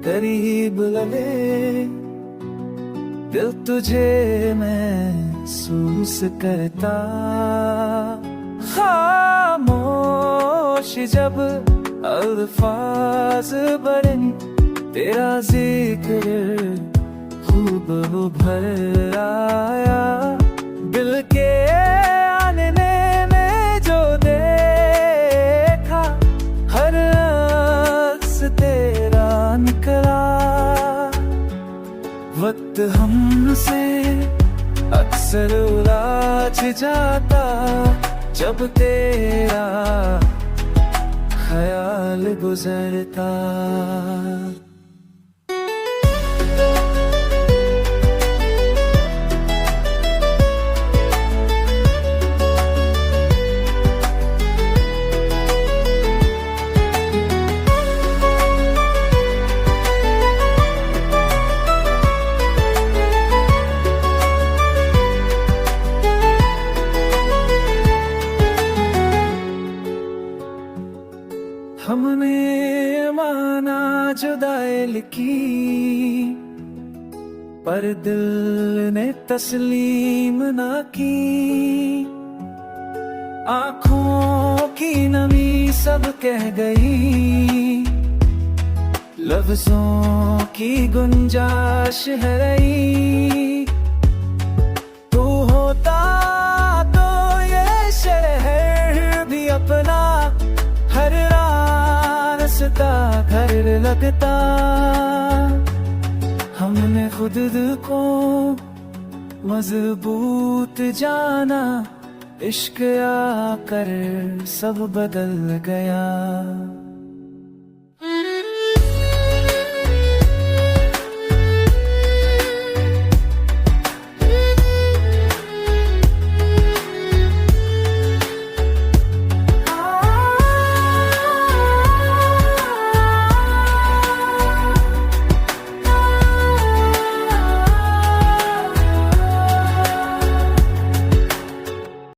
करीब लगे, दिल तुझे महसूस करता। खामोश जब अल्फाज बने, तेरा जिक्र खूब उभर आया। दिल के आने में जो देखा, हर अक्स तेरा निकला। वक्त हमसे अक्सर उलझ जाता, जब तेरा ख्याल गुजरता। हमने माना जुदाई लिखी, पर दिल ने तस्लीम ना की। आँखों की नमी सब कह गई, लफ्जों की गुंजाश है रही। तू होता तो ये शहर भी अपना, हर रास्ता घर लगता। हमने खुद को मजबूत जाना, इश्क आकर सब बदल गया।